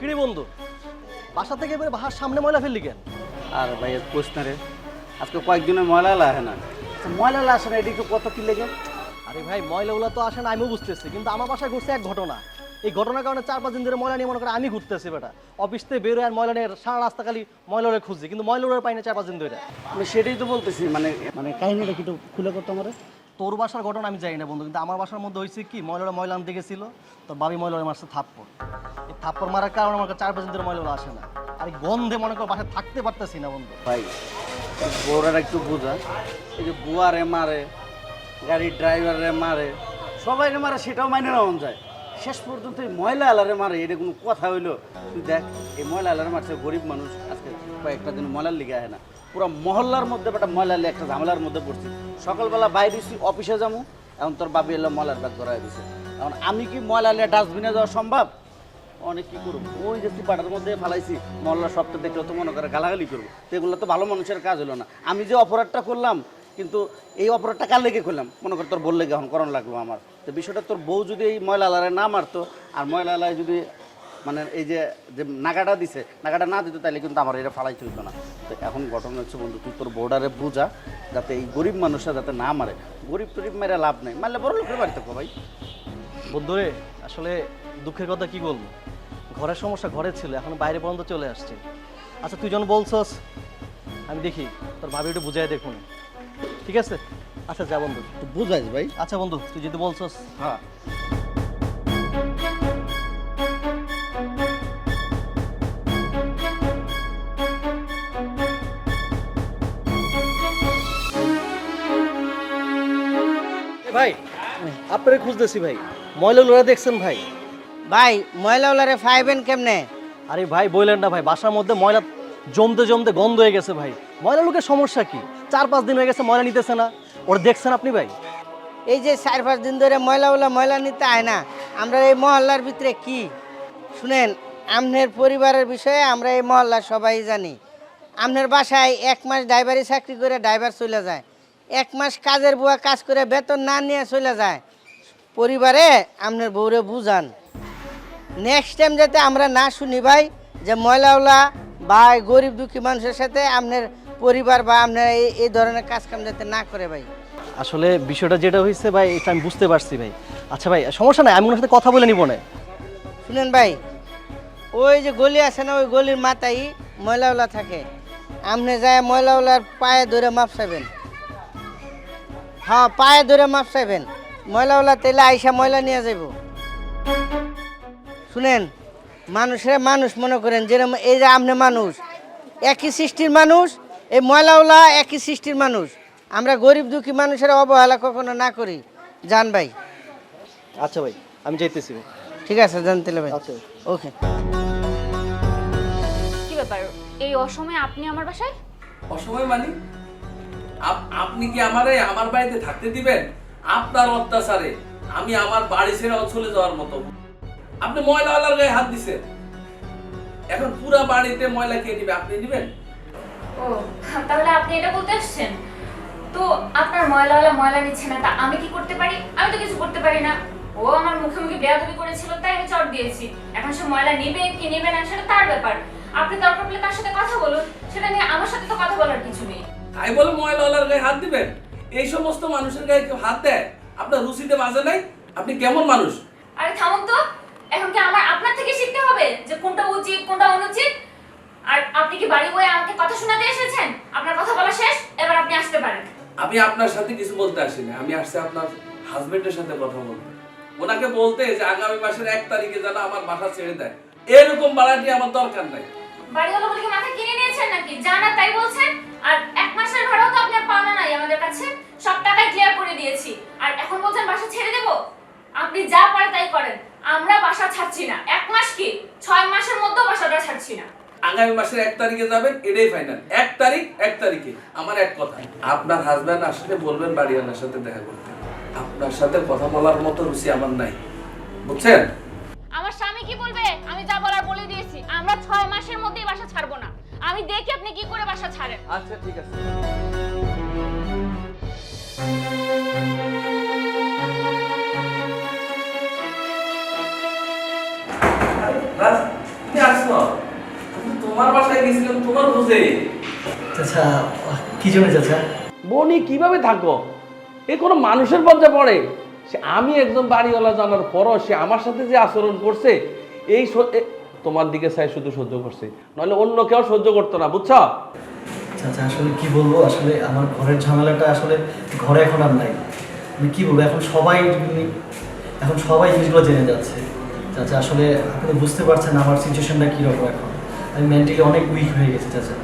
কিরে বন্ধু, বাসা থেকে এবারে বাসার সামনে ময়লা ফেললি কেন? আর ভাই কোচ না রে, আজকে কয়েকদিনের ময়লা আসে না। ময়লা আসে না, এটি একটু কত কি লেগে? আরে ভাই, ময়লাগুলো তো আসে না, আমিও বুঝতেছি, কিন্তু আমার বাসায় ঘটছে এক ঘটনা। এই ঘটনার কারণে 4-5 দিন ধরে ময়লা নিয়ে মনে করে আমি ঘুরতেছি বেটা। অফিস থেকে বেরোয় আর ময়লা নিয়ে সারা রাস্তা খালি ময়লা খুঁজছি, কিন্তু ময়লা পাই না 4-5 দিন ধরে। আমি সেটাই তো বলতেছি, মানে মানে কাহিনীটা কি একটু খুলে করতো আমার। তোর বাসার ঘটনা আমি জানি না বন্ধু, কিন্তু আমার বাসার মধ্যে হয়েছে কি, ময়লা আনতে গেছিল, তোর বাবি ময়লা মারছে থাপ্পড়। এই থাপ্পড় মারার কারণে আমার 4-5 দিন ধরে ময়লা আসে না। আর এই গন্ধে মনে কর বাসায় থাকতে পারতেছি না বন্ধু। ভাই বউরা একটু বোঝা, এই যে বুয়ারে মারে, গাড়ির ড্রাইভারে মারে, সবাই মারে, সেটাও মাইনে নেওয়া যায়। শেষ পর্যন্ত এই ময়লা আলারে মারে, এটা কোনো কথা হইলো? তুই দেখ, এই ময়লা আলারে মারছে গরিব মানুষ, আজকে কয়েকটা দিন ময়লার লিগে আয় না, পুরো মহল্লার মধ্যে একটা ময়লা লিয়ে একটা ঝামেলার মধ্যে পড়ছি। সকালবেলা বাইরে অফিসে যাবো, এখন তোর বাবি এলো ময়লার ব্যাগ করাই দিছে। এখন আমি কি ময়লা লিয়ে ডাস্টবিনে যাওয়া সম্ভব? অনেক কি করবো, ওই যে পাড়ার মধ্যে ফালাইছি, মহল্লার সপ্তাহ দেখলে তো মনে করে গালাগালি করবো। তো এগুলো তো ভালো মানুষের কাজ হলো না। আমি যে অপরাধটা করলাম, কিন্তু এই অপরাধটা কার লেগে করলাম? মনে কর তোর বললে এখন করণ লাগলো আমার। তো বিষয়টা তোর বউ যদি এই ময়লা আলারে না মারতো, আর ময়লা আলায় যদি মানে এই যে নাগাটা দিছে, নাগাটা না দিত, তাহলে কিন্তু আমার এটা ফালাই চলতো না। তো এখন ঘটনা হচ্ছে বন্ধু, তুই তোর বউডারে বুঝা, যাতে এই গরিব মানুষরা যাতে না মারে। গরিব টরিব মেরে লাভ নেই, মারলে বড় লোকের বাড়িতে কো ভাই। বন্ধুরে, আসলে দুঃখের কথা কি বলবো, ঘরের সমস্যা ঘরে ছিল, এখন বাইরে পর্যন্ত চলে আসছে। আচ্ছা তুই যখন বলছস, আমি দেখি তোর ভাবি একটু বুঝাই দেখুন, ঠিক আছে? আচ্ছা যা বন্ধু, তুই বুঝাইস ভাই। আচ্ছা বন্ধু তুই যদি বলছস। হ্যাঁ ভাই, আপনারে খুঁজতেছি ভাই, ময়লা দেখছেন ভাই? ভাই ময়লাওয়ালারে ফাইবেন কেমনে? আরে ভাই বললেন না ভাই, বাসার মধ্যে ময়লা জমতে জমতে গন্ধ হয়ে গেছে ভাই। ময়লা লোকের সমস্যা কি? 4-5 দিন হয়ে গেছে ময়লা নিতেছে না। ওরা দেখছেন আপনি ভাই? এই যে 4-5 দিন ধরে ময়লাওয়ালা ময়লা নিতে আয় না, আমরা এই মহল্লার ভিতরে কি শুনেন, আমনের পরিবারের বিষয়ে আমরা এই মহল্লার সবাই জানি। আমনের বাসায় 1 মাস ড্রাইভারি চাকরি করে ড্রাইভার চলে যায়, 1 মাস কাজের বুয়া কাজ করে বেতন না নিয়ে চলে যায়। পরিবারে আমনের বউরে বুঝান, নেক্সট টাইম যাতে আমরা না শুনি ভাই যে ময়লাওয়ালা বা গরিব দুঃখী মানুষের সাথে আপনার পরিবার বা আপনার এই ধরনের কাজকাম যাতে না করে ভাই। আসলে বিষয়টা যেটা হয়েছে ভাই, এটা আমি বুঝতে পারছি ভাই। আচ্ছা ভাই সমস্যা নাই, আমি ওনার সাথে কথা বলে নিব না। শুনেন ভাই, ওই যে গলি আছে না, ওই গলির মাথায় ময়লাওয়ালা থাকে, আপনি যায় ময়লাওয়ালার পায়ে ধরে মাপ চাইবেন। হ্যাঁ, পায়ে ধরে মাপ চাইবেন, ময়লাওয়ালা তেলে আইসা ময়লা নিয়ে যাব। শুনেন, মানুষের মানুষ মনে করেন, যেরকম এই যে আপনি মানুষ, একই সৃষ্টির মানুষ, এই ময়লাওয়ালা একই সৃষ্টির মানুষ। আমরা গরিব দুঃখী মানুষের অবহেলা কখনো না করি, জান ভাই। আচ্ছা ভাই, আমি যাইতেছি ভাই। ঠিক আছে, জানতে ভাই। আচ্ছা ওকে। কি ব্যাপার, এই অসময়ে আপনি আমার বাসায়? অসময় মানে আপনি কি আমারে আমার বাড়িতে থাকতে দিবেন? আপনার অত্যাচারে আমি আমার বাড়ি ছেড়ে চলে যাওয়ার মতো। আপনি ময়লাওয়ালার গায়ে হাত দিছেন, এখন পুরো বাড়িতে ময়লা কে দিবে? আপনি দিবেন? ও, তাহলে আপনি এটা বলতে আসছেন? তো আপনার ময়লাওয়ালা ময়লা নিচ্ছে না, তা আমি কি করতে পারি? আমি তো কিছু করতে পারি না। ও আমার মুখে মুখে বেয়াদবি করেছিল, তাই আমি চট দিয়েছি। এখন সে ময়লা নেবে কি নেবে না সেটা তার ব্যাপার। আপনি দরকার পড়লে তার সাথে কথা বলুন, সেটা নিয়ে আমার সাথে তো কথা বলার কিছু নেই। তাই বলে ময়লাওয়ালার গায়ে হাত দিবেন? এই সমস্ত মানুষের গায়ে কেউ হাত দেয়? আপনার রুচিতে বাজে নাই? আপনি কেমন মানুষ? আরে থামুন তো, এখন কি আমার আপনার থেকে শিখতে হবে যে কোনটা উচিত কোনটা অনুচিত? আর আপনি কি বাড়ি বয়ে আমাকে কথা শোনাতে এসেছেন? আপনার কথা বলা শেষ, এবার আপনি আসতে পারেন। আমি আপনার সাথে কিছু বলতে আসিনি, আমি আসছি আপনার হাজবেন্ডের সাথে কথা বলতে। ওনাকে বলতে যে আগামী মাসের 1 তারিখে যেন আমার বাসা ছেড়ে দেয়। এরকম বাড়াটি আমার দরকার নাই। বাড়িওয়ালা বলে কি মাথা কিনে নিয়েছেন নাকি? জানা তাই বলছেন? আর 1 মাসের ভাড়াও তো আপনি আর পাওনা নাই আমাদের কাছে, সব টাকাই ক্লিয়ার করে দিয়েছি। আর এখন বলছেন বাসা ছেড়ে দেব? আপনি যা পারে তাই করেন, আমরা বাসা ছাড়ছি না। 1 মাস কি 6 মাসের মধ্যেও বাসাটা ছাড়ছি না। আগামী মাসের 1 তারিখে যাবেন, এটাই ফাইনাল। 1 তারিখে আমার এক কথা, আপনার হাজবেন্ড আসলে বলবেন বাড়িওয়ালার সাথে দেখা করতে। আপনার সাথে কথা বলার মতো রুচি আমার নাই, বুঝছেন? আমার স্বামী কি বলবে আমি যা বলার বলে দিয়েছি। আমরা 6 মাসের মধ্যেই বাসা ছাড়বো না। আমি দেখি আপনি কি করে বাসা ছাড়েন। আচ্ছা ঠিক আছে। রাজ, আপনি আসছেন? গেছিলাম তোমার খোঁজে। চাচা কি জন্য চাচা? বনি কিভাবে থাকো? এ কোনো মানুষের মধ্যে পড়ে? সে আমি একজন বাড়িওয়ালা জানার পরও সে আমার সাথে যে আচরণ করছে, তোমার দিকে চাই শুধু সহ্য করছে, নাহলে অন্য কেউ সহ্য করতো না, বুঝছো? চাচা আসলে কি বলবো, আসলে আমার ঘরের ঝামেলাটা আসলে ঘরে এখন আর নাই। আমি কি বলবো, এখন সবাই জিনিসগুলো জেনে যাচ্ছে। চাচা আসলে আপনি তো বুঝতে পারছেন আমার সিচুয়েশনটা কীরকম এখন। আমি মেন্টালি অনেক উইক হয়ে গেছি চাচা।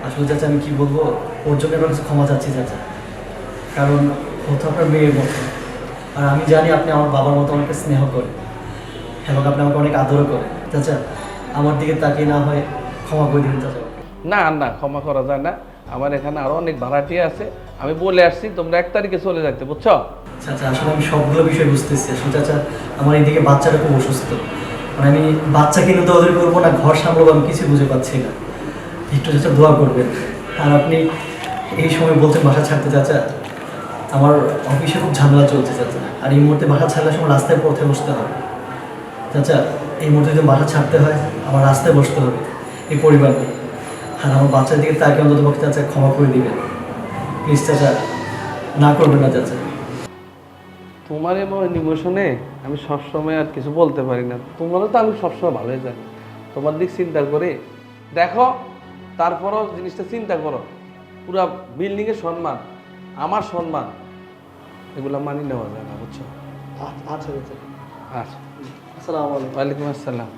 আসলে চাচা আমি কি বলবো, ওর জন্য আমার কাছে ক্ষমা চাচ্ছি চাচা, কারণ ও তো আপনার মেয়ের মতো। আর আমি জানি আপনি আমার বাবার মতো আমাকে স্নেহ করেন এবং আপনি আমাকে অনেক আদরও করেন। চাচা আমার দিকে তাকিয়ে না হয় ক্ষমা করে দিন চাচা। না না, ক্ষমা করা যায় না। আমার এখানে আরো অনেক ভাড়াটিয়া আছে, আমি বলে আসছি তোমরা 1 তারিখে চলে যাইতে, বুঝছো? চাচা আসলে আমি সবগুলো বিষয় বুঝতেছি। আসলে চাচা আমার এইদিকে বাচ্চাটা খুব অসুস্থ, মানে আমি বাচ্চা কিনে দৌড়ি করবো না ঘর সামলাবো, আমি কিছু বুঝে পাচ্ছি না। একটু চাচা দোয়া করবেন। আর আপনি এই সময় বলছেন বাসা ছাড়তে, চাচা আমার অফিসে খুব ঝামেলা চলছে চাচা। আর এই মুহূর্তে বাসা ছাড়লে সময় রাস্তায় পথে বসতে হবে চাচা। এই মুহূর্তে যদি বাসা ছাড়তে হয় আমার রাস্তায় বসতে হবে এই পরিবার নিয়ে। আর আমার বাচ্চার দিকে তাকে অন্তত পক্ষে চাচা ক্ষমা করে দিবেন প্লিজ চাচা, না করবেন না চাচা। তোমার এমন ইমোশনে আমি সবসময় আর কিছু বলতে পারি না। তোমারও তো আমি সবসময় ভালোই জানি, তোমার দিক চিন্তা করে দেখো, তারপরও জিনিসটা চিন্তা করো। পুরা বিল্ডিংয়ের সম্মান, আমার সম্মান, এগুলো মানি নেওয়া যায় না, বুঝছো? আচ্ছা চাচা, আচ্ছা, আসসালামু আলাইকুম। ওয়ালাইকুম আসসালাম।